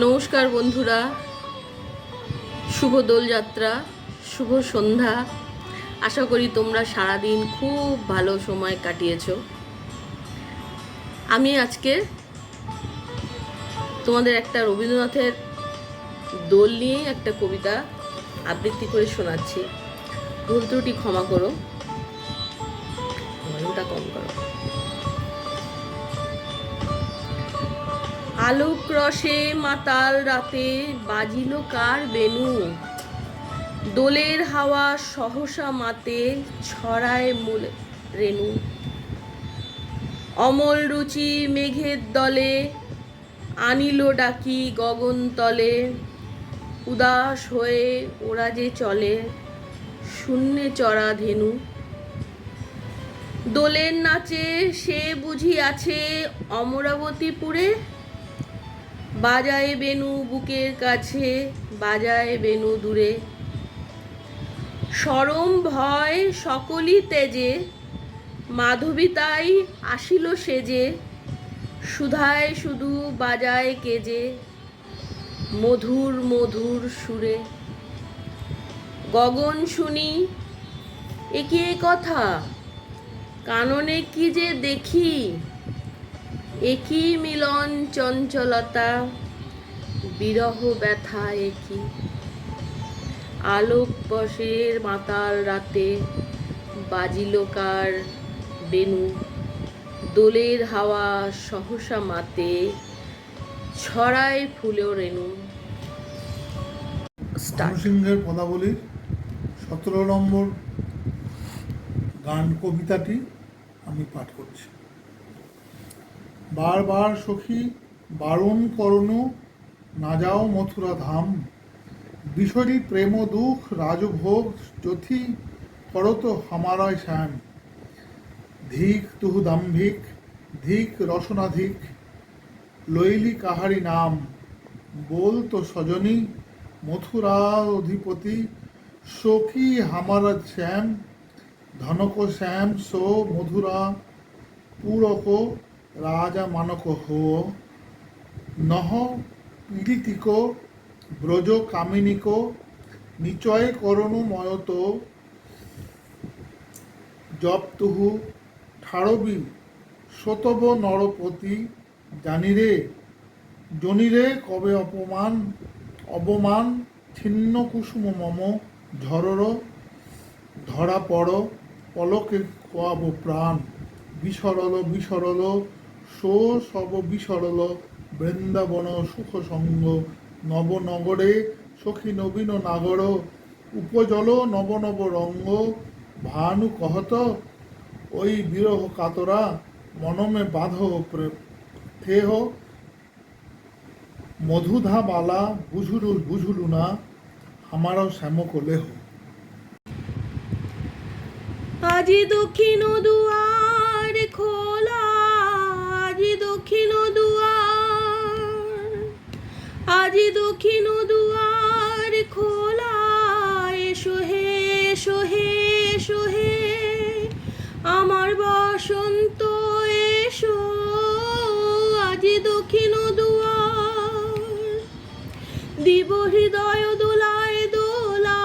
নমস্কার বন্ধুরা, শুভ দোলযাত্রা, শুভ সন্ধ্যা। আশা করি তোমরা সারাদিন খুব ভালো সময় কাটিয়েছো। আমি আজকে তোমাদের একটা রবীন্দ্রনাথের দোল নিয়ে একটা কবিতা আবৃত্তি করে শোনাচ্ছি। ভুল ত্রুটি ক্ষমা করো, ভলিউমটা কম করো। আলোক রসে মাতাল রাতে বাজিল কার বেনু, দোলের হাওয়া সহসা মাতে ছড়ায় মূল রেণু। অমল রুচি মেঘের দলে আনিল ডাকি গগন তলে, উদাস হয়ে ওরা যে চলে শূন্যে চড়া ধেনু। দোলের নাচে সে বুঝি আছে অমরাবতীপুরে, বাজায় বেনু বুকের কাছে বাজায় বেনু দূরে। সরম ভয় সকলই তেজে মাধবী তাই আসিল সেজে, সুধায় শুধু বাজায় কেজে মধুর মধুর সুরে। গগন শুনি একি এ কথা, কাননে কি যে দেখি, একই মিলন চঞ্চলতা বিরহ ব্যথা একই। আলোক বসের মাতাল রাতে বাজিল কার বেনু, দোলের হাওয়া সহসা মাতে ছড়ায় ফুলেও রেণু। সিংহের পদাবলীর 17 নম্বর গান কবিতাটি আমি পাঠ করছি। বারবার সখী বারণ করনু, না যাও মথুরা ধাম, বিষরী প্রেম দুঃখ রাজভোগ যথি করত হামারায় শ্যাম। ধিক তুহু দাম্ভিক ধিক রসনাধিক, লইলি কাহারি নাম, বল তো সজনী মথুরা অধিপতি, সখী হামারা শ্যাম। ধনক শ্যাম সো মধুরা পূরক, রাজা মানক হো, নহ পীড়িতিক ব্রজ কামিনিক, নিচয় করণু ময়ত, জপ তুহু ঠাড়বি শতব নরপতি। জানিরে জনিরে কবে অপমান অবমান, ছিন্ন কুসুম মম ঝরর, ধরা পড় পলকে খোয়াব প্রাণ। বিসরল বিসরল সো সব বিসরল, বৃন্দাবন সুখ সঙ্গ, নবনগরে সখী নবীন নাগর, উপজল নব নব রঙ্গ। ভানু কহত ওই বিরহ কাতরা, মনমে বাঁধ থেহ, মধুধা বালা বুঝুলু বুঝুলু না, আমারও শ্যামক লেহ। আজি দক্ষিণ দুয়ার খোলা, আজি দক্ষিণ দুয়ার, আজি দক্ষিণ দুয়ার খোলা, এসো হে এসো হে এসো হে আমার বসন্ত এসো। আজি দক্ষিণ দুয়ার দিব হৃদয় দোলায় দোলা,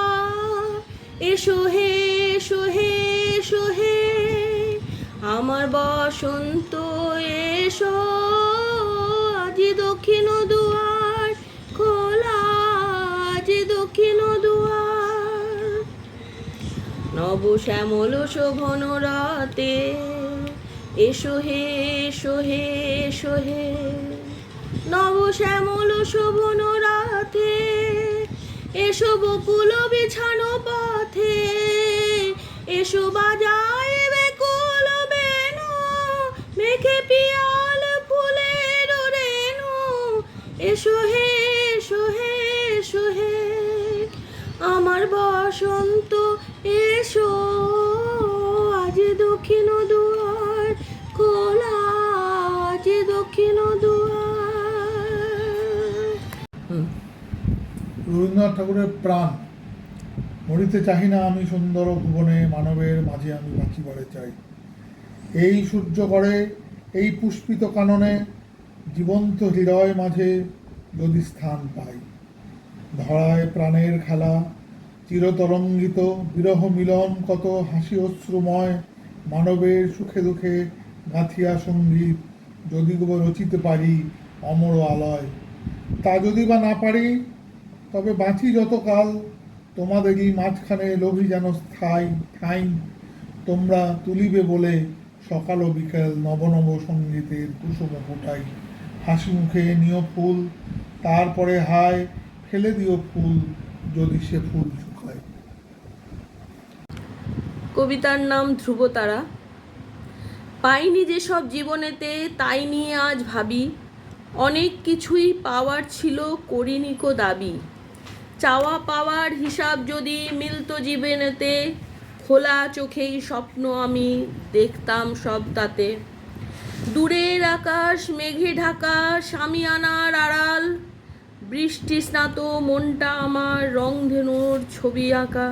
এসো হে এসো হে এসো হে আমার বসন্ত এসো। আজি দক্ষিণ দুয়ার খোলা, আজি দক্ষিণ দুয়ার। নব শ্যামল শোভন রাতে এসো হে এসো হে এসো হে, নব শ্যামল শোভন রাতে এসো বকুল বিছানো পথে, এসো বাজায় বেকুল বেনু, মেঘে পিয়াল ফুলের রেণু। এসো হে এসো হে এসো হে আমার বসন্ত এসো। আজ দক্ষিণ দুয়ার খোলা, আজ দক্ষিণ দুয়ার। রবীন্দ্রনাথ ঠাকুরের প্রাণ। মরিতে চাহি না আমি সুন্দর ভুবনে, মানবের মাঝে আমি বাঁচিবারে চাই। এই সূর্য গড়ে এই পুষ্পিত কাননে, জীবন্ত হৃদয় মাঝে যদি স্থান পাই। ধরায় প্রাণের খেলা চিরতরঙ্গিত, বিরহ মিলন কত হাসি অশ্রুময়, মানবের সুখে দুঃখে গাঁথিয়া সঙ্গীত যদি গো রচিতে পারি অমর আলয়। তা যদি বা না পারি, তবে বাঁচি যতকাল তোমাদেরই মাঝখানে লোভী যেন স্থায়ী ঠাঁই। তোমরা তুলিবে বলে সকাল ও বিকেল নব নব সঙ্গীতের কুসুম ফোটাই। হাসি মুখে নিয় ফুল, তারপরে হায় ফেলে দিও ফুল যদি সে ফুল শুকায়। কবিতার নাম ধ্রুবতারা। পাইনি যেসব জীবনেতে তাই নিয়ে আজ ভাবি, অনেক কিছুই পাওয়ার ছিল করিনি কো দাবি। চাওয়া পাওয়ার হিসাব যদি মিলতো জীবনেতে, খোলা চোখেই স্বপ্ন আমি দেখতাম সব তাতে। দূরের আকাশ মেঘে ঢাকা শামিয়ানার আড়াল, বৃষ্টি স্নাত মনটা আমার রংধনুর ছবি আঁকা।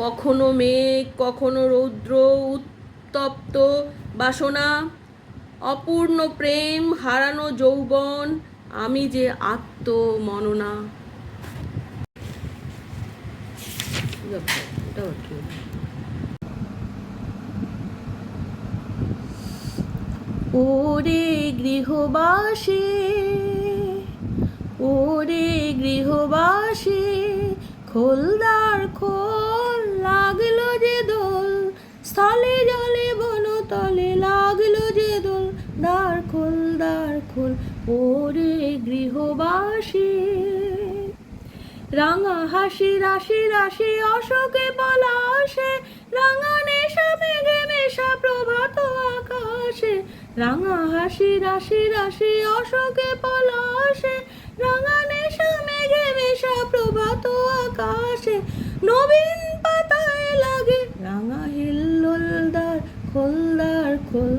কখনো মেঘ কখনো রৌদ্র, উত্তপ্ত বাসনা, অপূর্ণ প্রেম হারানো যৌবন, আমি যে আত্মমননা। ওরে গৃহবাসী, ওরে গৃহবাসী, খোলদার খোল, লাগলো যে দোল, স্থলে জলে বনতলে লাগলো যে দোল, দ্বার খোল দ্বার খোল, ওরে গৃহবাসী। রাঙা হাসি রাশি রাশি অশোকে পলাশে, রাঙা নেশা মেঘে মেশা প্রভাত আকাশে। রাঙা হাসি রাশি রাশি অশোকে পলাশে, রাঙা নেশা মেঘে মেশা প্রভাত আকাশে। নবীন পাতায় লাগে রাঙা হিল্লোলদার, খোলদার খোল,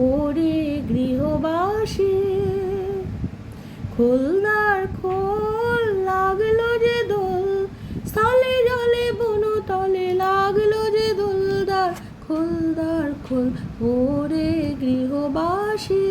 ওরে গৃহবাসী। খোলদার খোল, লাগলো যে দোল, স্থলে জলে বনতলে লাগলো যে দোল, দ্বার খোল দ্বার খোল, ওরে গৃহবাসী।